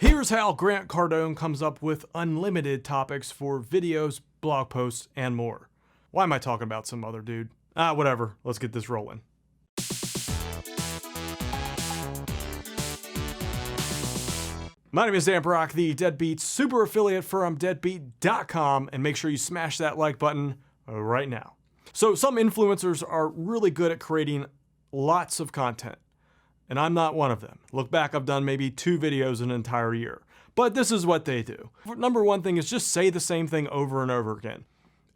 Here's how Grant Cardone comes up with unlimited topics for videos, blog posts, and more. Why am I talking about some other dude? Whatever. Let's get this rolling. My name is Dan Brock, the Deadbeat super affiliate from deadbeat.com, and make sure you smash that like button right now. So some influencers are really good at creating lots of content, and I'm not one of them. Look back, I've done maybe 2 videos in an entire year, but this is what they do. Number one thing is just say the same thing over and over again.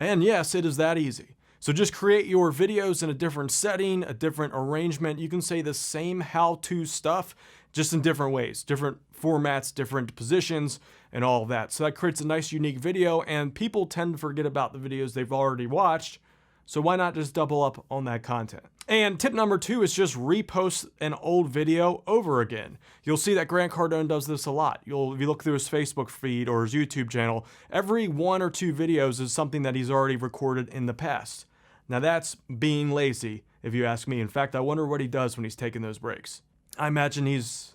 And yes, it is that easy. So just create your videos in a different setting, a different arrangement. You can say the same how-to stuff, just in different ways, different formats, different positions, and all of that. So that creates a nice, unique video, and people tend to forget about the videos they've already watched. So why not just double up on that content? And tip number 2 is just repost an old video over again. You'll see that Grant Cardone does this a lot. If you look through his Facebook feed or his YouTube channel, every 1 or 2 videos is something that he's already recorded in the past. Now that's being lazy, if you ask me. In fact, I wonder what he does when he's taking those breaks. I imagine he's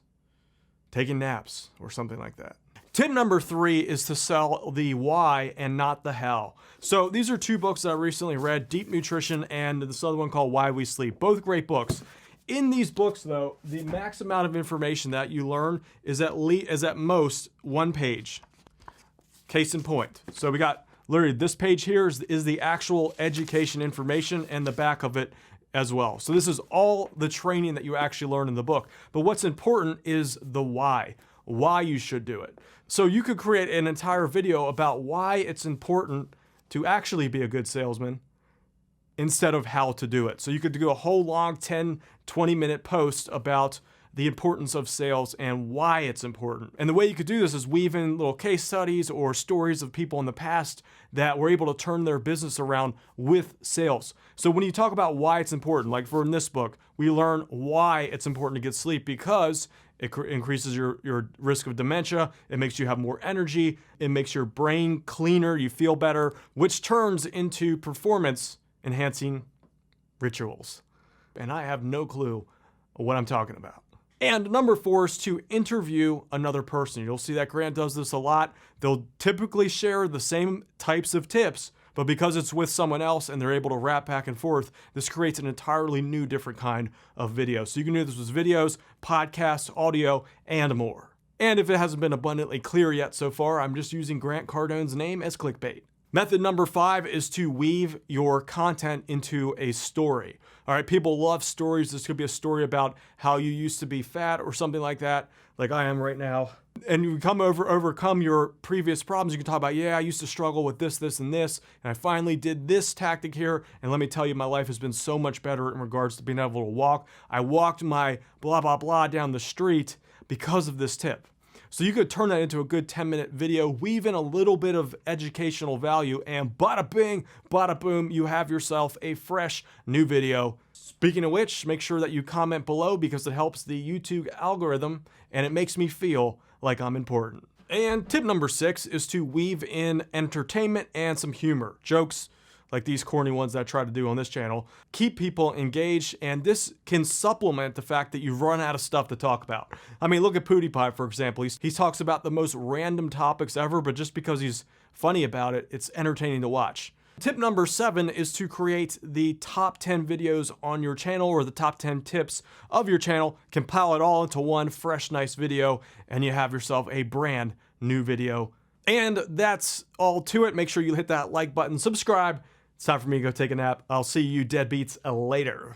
taking naps or something like that. Tip number 3 is to sell the why and not the how. So these are 2 books that I recently read, Deep Nutrition and this other one called Why We Sleep. Both great books. In these books though, the max amount of information that you learn is at most 1 page. Case in point. So we got literally this page here is the actual education information and the back of it as well. So this is all the training that you actually learn in the book. But what's important is the why you should do it. So you could create an entire video about why it's important to actually be a good salesman instead of how to do it. So you could do a whole long 10, 20-minute post about the importance of sales and why it's important. And the way you could do this is weave in little case studies or stories of people in the past that were able to turn their business around with sales. So when you talk about why it's important, like for in this book, we learn why it's important to get sleep because it increases your risk of dementia. It makes you have more energy. It makes your brain cleaner. You feel better, which turns into performance enhancing rituals. And I have no clue what I'm talking about. And number 4 is to interview another person. You'll see that Grant does this a lot. They'll typically share the same types of tips, but because it's with someone else and they're able to rap back and forth, this creates an entirely new, different kind of video. So you can do this with videos, podcasts, audio, and more. And if it hasn't been abundantly clear yet so far, I'm just using Grant Cardone's name as clickbait. Method number 5 is to weave your content into a story. All right, people love stories. This could be a story about how you used to be fat or something like that, like I am right now. And you overcome your previous problems. You can talk about, yeah, I used to struggle with this, this, and this, and I finally did this tactic here, and let me tell you, my life has been so much better in regards to being able to walk. I walked my blah, blah, blah down the street because of this tip. So you could turn that into a good 10-minute video, weave in a little bit of educational value, and bada bing, bada boom, you have yourself a fresh new video. Speaking of which, make sure that you comment below because it helps the YouTube algorithm and it makes me feel like I'm important. And tip number 6 is to weave in entertainment and some humor, jokes, like these corny ones that I try to do on this channel. Keep people engaged, and this can supplement the fact that you've run out of stuff to talk about. I mean, look at PewDiePie, for example. He talks about the most random topics ever, but just because he's funny about it, it's entertaining to watch. Tip number 7 is to create the top 10 videos on your channel or the top 10 tips of your channel, compile it all into one fresh, nice video, and you have yourself a brand new video. And that's all to it. Make sure you hit that like button, subscribe. It's time for me to go take a nap. I'll see you deadbeats later.